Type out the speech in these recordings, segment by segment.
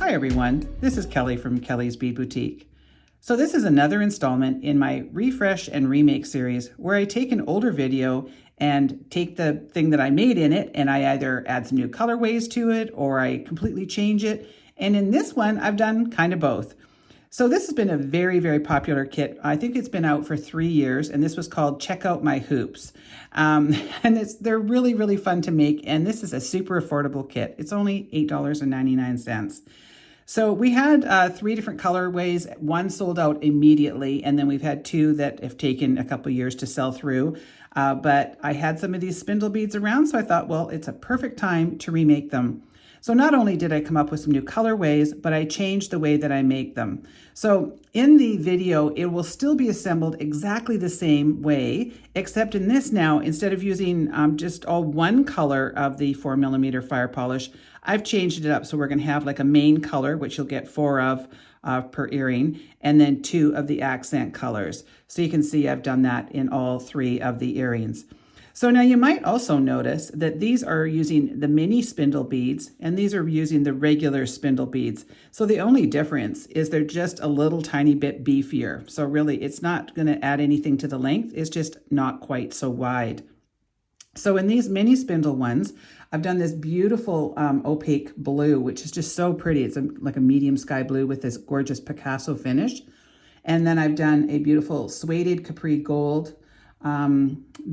Hi everyone, this is Kelly from Kelly's Bead Boutique. So this is another installment in my Refresh and Remake series where I take an older video and take the thing that I made in it and I either add some new colorways to it or I completely change it. And in this one, I've done kind of both. So this has been a very, very popular kit. I think it's been out for 3 years, and this was called Check Out My Hoops. And they're really, really fun to make, and this is a super affordable kit. It's only $8.99. So we had 3 different colorways. One sold out immediately, and then we've had 2 that have taken a couple years to sell through. But I had some of these spindle beads around, so I thought, well, it's a perfect time to remake them. So not only did I come up with some new colorways, but I changed the way that I make them. So in the video, it will still be assembled exactly the same way, except in this now, instead of using just all one color of the 4mm fire polish, I've changed it up. So we're gonna have like a main color, which you'll get 4 of per earring, and then 2 of the accent colors. So you can see I've done that in all 3 of the earrings. So now you might also notice that these are using the mini spindle beads and these are using the regular spindle beads. So the only difference is they're just a little tiny bit beefier. So really it's not going to add anything to the length. It's just not quite so wide. So in these mini spindle ones, I've done this beautiful opaque blue, which is just so pretty. It's like a medium sky blue with this gorgeous Picasso finish. And then I've done a beautiful suede capri gold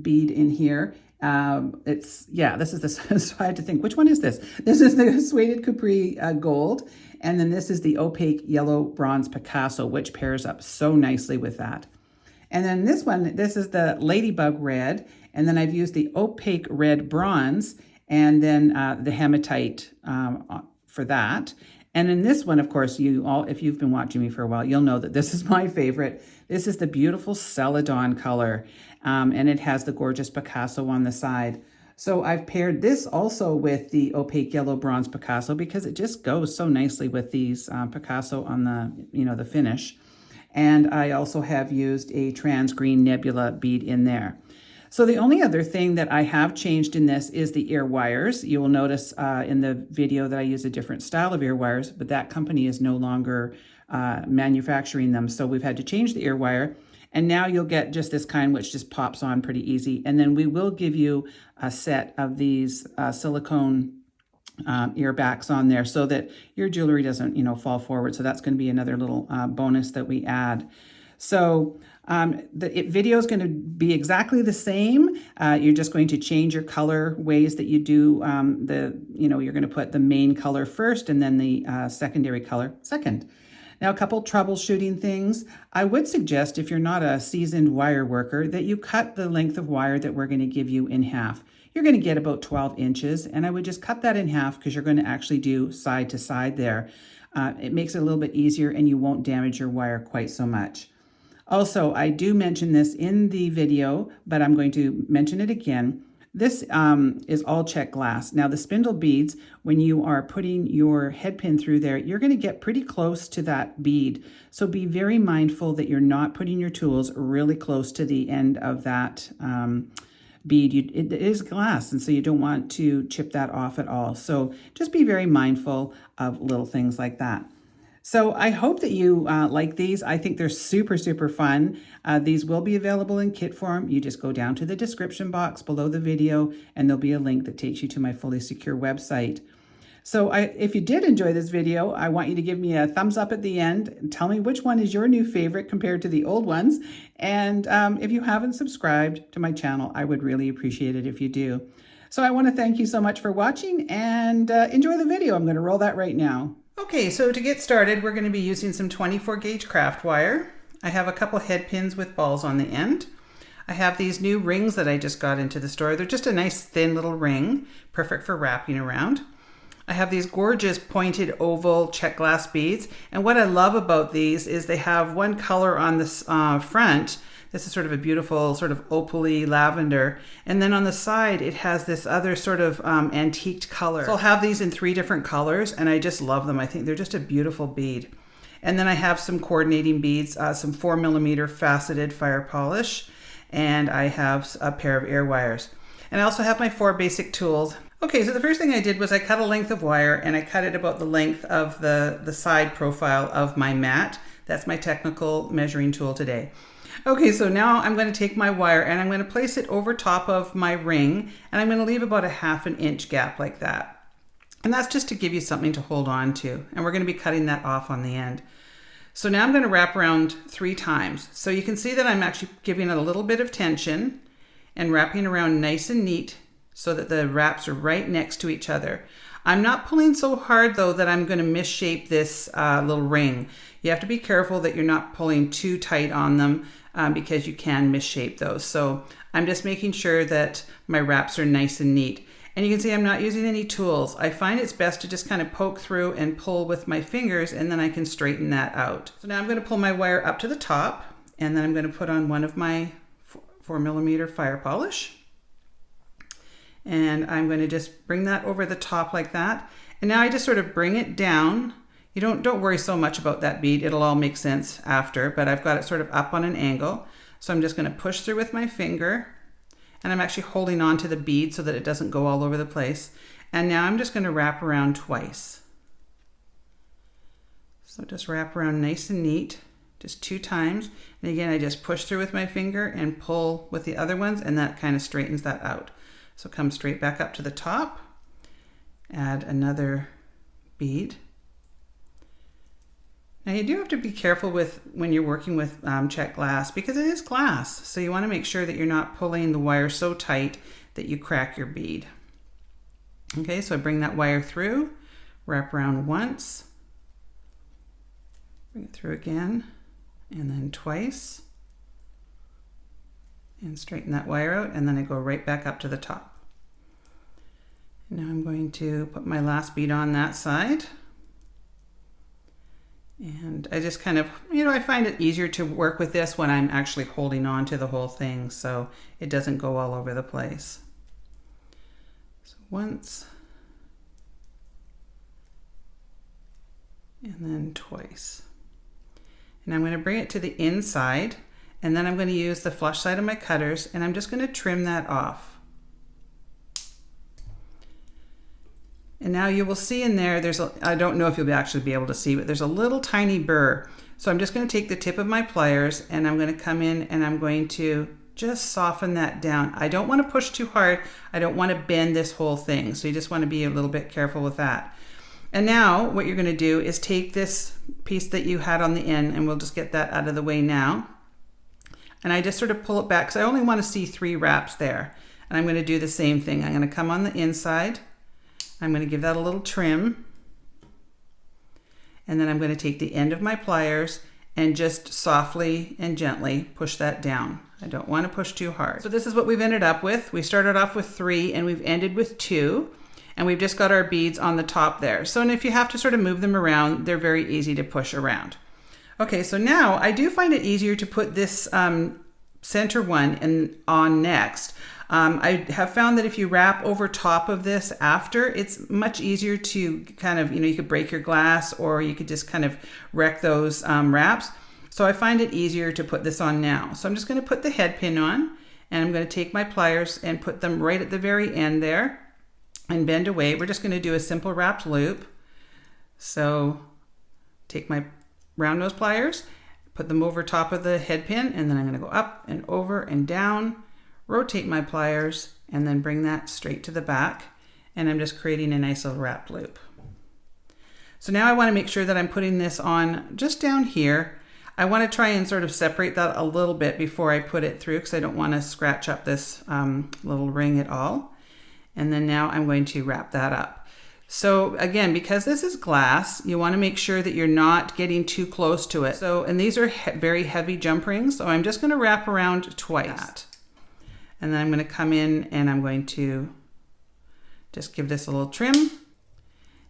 bead in here. This is the, so I had to think, which one is this? This is the suede capri gold, and then this is the opaque yellow bronze Picasso, which pairs up so nicely with that. And then this one, this is the ladybug red, and then I've used the opaque red bronze, and then the hematite for that. And in this one, of course, if you've been watching me for a while, you'll know that this is my favorite. This is the beautiful Celadon color, and it has the gorgeous Picasso on the side. So I've paired this also with the opaque yellow bronze Picasso because it just goes so nicely with these Picasso on the, the finish. And I also have used a trans green nebula bead in there. So the only other thing that I have changed in this is the ear wires. You will notice in the video that I use a different style of ear wires, but that company is no longer manufacturing them. So we've had to change the ear wire. And now you'll get just this kind, which just pops on pretty easy. And then we will give you a set of these silicone ear backs on there so that your jewelry doesn't, fall forward. So that's going to be another little bonus that we add. So the video is going to be exactly the same. You're just going to change your color ways that you do you're going to put the main color first and then the secondary color second. Now, a couple troubleshooting things. I would suggest if you're not a seasoned wire worker that you cut the length of wire that we're going to give you in half. You're going to get about 12 inches, and I would just cut that in half because you're going to actually do side to side there. It makes it a little bit easier and you won't damage your wire quite so much. Also, I do mention this in the video, but I'm going to mention it again. This is all Czech glass. Now the spindle beads, when you are putting your head pin through there, you're going to get pretty close to that bead. So be very mindful that you're not putting your tools really close to the end of that bead. It is glass, and so you don't want to chip that off at all. So just be very mindful of little things like that. So I hope that you like these. I think they're super, super fun. These will be available in kit form. You just go down to the description box below the video and there'll be a link that takes you to my fully secure website. So if you did enjoy this video, I want you to give me a thumbs up at the end and tell me which one is your new favorite compared to the old ones. And if you haven't subscribed to my channel, I would really appreciate it if you do. So I want to thank you so much for watching and enjoy the video. I'm going to roll that right now. Okay, so to get started, we're going to be using some 24 gauge craft wire. I have a couple head pins with balls on the end. I have these new rings that I just got into the store. They're just a nice thin little ring, perfect for wrapping around. I have these gorgeous pointed oval Czech glass beads. And what I love about these is they have one color on this front. This is sort of a beautiful sort of opal-y lavender. And then on the side, it has this other sort of antiqued color. So I'll have these in 3 different colors and I just love them. I think they're just a beautiful bead. And then I have some coordinating beads, some 4mm faceted fire polish, and I have a pair of ear wires. And I also have my 4 basic tools. Okay, so the first thing I did was I cut a length of wire, and I cut it about the length of the side profile of my mat. That's my technical measuring tool today. Okay, so now I'm going to take my wire and I'm going to place it over top of my ring, and I'm going to leave about a 1/2 inch gap like that. And that's just to give you something to hold on to. And we're going to be cutting that off on the end. So now I'm going to wrap around 3 times. So you can see that I'm actually giving it a little bit of tension and wrapping around nice and neat so that the wraps are right next to each other. I'm not pulling so hard though that I'm going to misshape this little ring. You have to be careful that you're not pulling too tight on them because you can misshape those. So I'm just making sure that my wraps are nice and neat. And you can see I'm not using any tools. I find it's best to just kind of poke through and pull with my fingers, and then I can straighten that out. So now I'm going to pull my wire up to the top, and then I'm going to put on one of my 4mm fire polish. And I'm going to just bring that over the top like that. And now I just sort of bring it down. You don't worry so much about that bead. It'll all make sense after, but I've got it sort of up on an angle. So I'm just going to push through with my finger. And I'm actually holding on to the bead so that it doesn't go all over the place. And now I'm just going to wrap around twice. So just wrap around nice and neat, just 2 times. And again, I just push through with my finger and pull with the other ones, and that kind of straightens that out. So come straight back up to the top, add another bead. Now you do have to be careful with when you're working with Czech glass, because it is glass. So you want to make sure that you're not pulling the wire so tight that you crack your bead. Okay, so I bring that wire through, wrap around once, bring it through again, and then twice, and straighten that wire out, and then I go right back up to the top. Now I'm going to put my last bead on that side. And I just kind of, I find it easier to work with this when I'm actually holding on to the whole thing so it doesn't go all over the place. So once, and then twice. And I'm going to bring it to the inside, and then I'm going to use the flush side of my cutters, and I'm just going to trim that off. And now you will see in there, I don't know if you'll actually be able to see, but there's a little tiny burr. So I'm just going to take the tip of my pliers, and I'm going to come in and I'm going to just soften that down. I don't want to push too hard. I don't want to bend this whole thing. So you just want to be a little bit careful with that. And now what you're going to do is take this piece that you had on the end, and we'll just get that out of the way now. And I just sort of pull it back because I only want to see 3 wraps there. And I'm going to do the same thing. I'm going to come on the inside. I'm going to give that a little trim, and then I'm going to take the end of my pliers and just softly and gently push that down. I don't want to push too hard. So this is what we've ended up with. We started off with 3 and we've ended with 2, and we've just got our beads on the top there. So, and if you have to sort of move them around, they're very easy to push around. Okay, so now I do find it easier to put this center one on next. I have found that if you wrap over top of this after, it's much easier to kind of, you could break your glass, or you could just kind of wreck those wraps. So I find it easier to put this on now. So I'm just going to put the head pin on, and I'm going to take my pliers and put them right at the very end there and bend away. We're just going to do a simple wrapped loop. So take my round nose pliers, put them over top of the head pin, and then I'm going to go up and over and down, rotate my pliers, and then bring that straight to the back, and I'm just creating a nice little wrap loop. So now I want to make sure that I'm putting this on just down here. I want to try and sort of separate that a little bit before I put it through, because I don't want to scratch up this little ring at all. And then now I'm going to wrap that up. So again, because this is glass, you want to make sure that you're not getting too close to it. So, and these are very heavy jump rings, so I'm just going to wrap around twice. And then I'm going to come in and I'm going to just give this a little trim.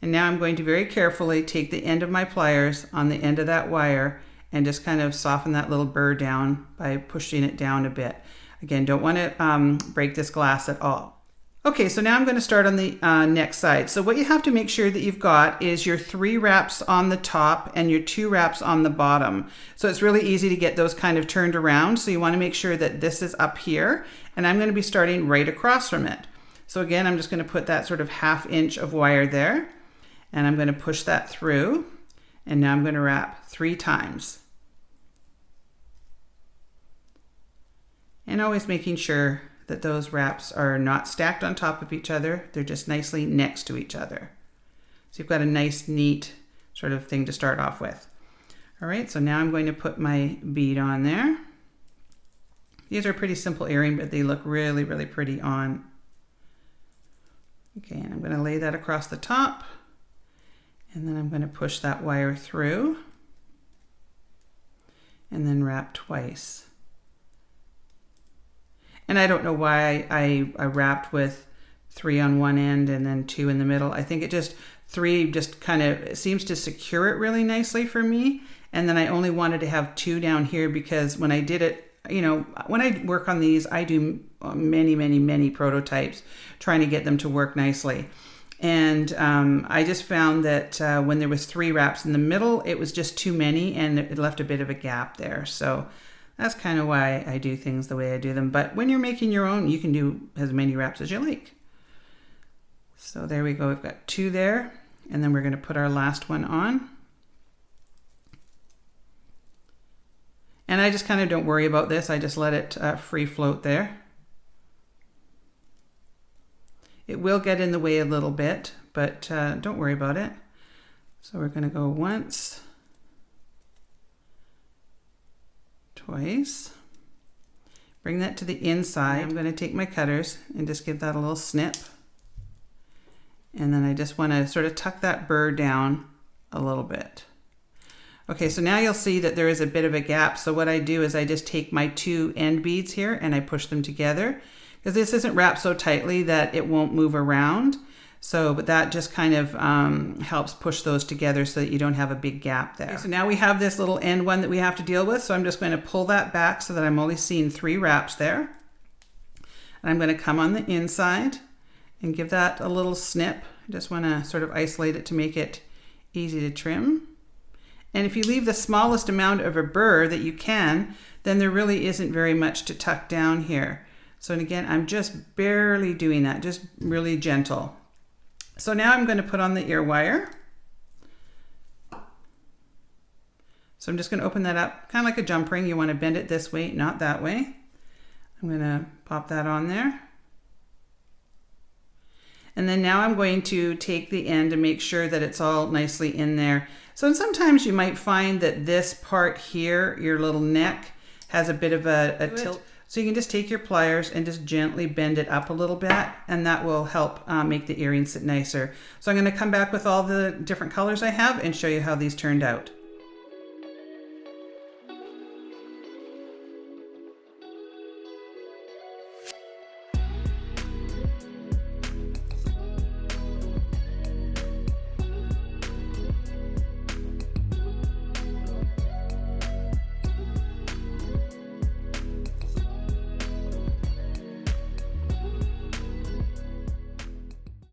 And now I'm going to very carefully take the end of my pliers on the end of that wire and just kind of soften that little burr down by pushing it down a bit. Again, don't want to break this glass at all. Okay, so now I'm going to start on the next side. So what you have to make sure that you've got is your 3 wraps on the top and your 2 wraps on the bottom. So it's really easy to get those kind of turned around. So you want to make sure that this is up here, and I'm going to be starting right across from it. So again, I'm just going to put that sort of 1/2 inch of wire there, and I'm going to push that through, and now I'm going to wrap 3 times. And always making sure that those wraps are not stacked on top of each other, they're just nicely next to each other. So you've got a nice, neat sort of thing to start off with. All right, so now I'm going to put my bead on there. These are a pretty simple earring, but they look really, really pretty on. Okay, and I'm going to lay that across the top, and then I'm going to push that wire through, and then wrap twice. And I don't know why I wrapped with 3 on one end and then 2 in the middle. I think it just 3 just kind of seems to secure it really nicely for me. And then I only wanted to have 2 down here because when I did it, you know, when I work on these, I do many, many, many prototypes trying to get them to work nicely. And I just found that when there was 3 wraps in the middle, it was just too many and it left a bit of a gap there. So that's kind of why I do things the way I do them. But when you're making your own, you can do as many wraps as you like. So there we go. We've got 2 there. And then we're going to put our last one on. And I just kind of don't worry about this. I just let it free float there. It will get in the way a little bit, but don't worry about it. So we're going to go once. Twice. Bring that to the inside. I'm going to take my cutters and just give that a little snip. And then I just want to sort of tuck that burr down a little bit. Okay, so now you'll see that there is a bit of a gap. So what I do is I just take my 2 end beads here and I push them together because this isn't wrapped so tightly that it won't move around. So, but that just kind of helps push those together so that you don't have a big gap there. Okay, so now we have this little end one that we have to deal with. So I'm just going to pull that back so that I'm only seeing 3 wraps there. And I'm going to come on the inside and give that a little snip. I just want to sort of isolate it to make it easy to trim. And if you leave the smallest amount of a burr that you can, then there really isn't very much to tuck down here. So and again, I'm just barely doing that, just really gentle. So now I'm going to put on the ear wire. So I'm just going to open that up, kind of like a jump ring. You want to bend it this way, not that way. I'm going to pop that on there. And then now I'm going to take the end and make sure that it's all nicely in there. So sometimes you might find that this part here, your little neck, has a bit of a tilt. So you can just take your pliers and just gently bend it up a little bit, and that will help make the earring sit nicer. So I'm going to come back with all the different colors I have and show you how these turned out.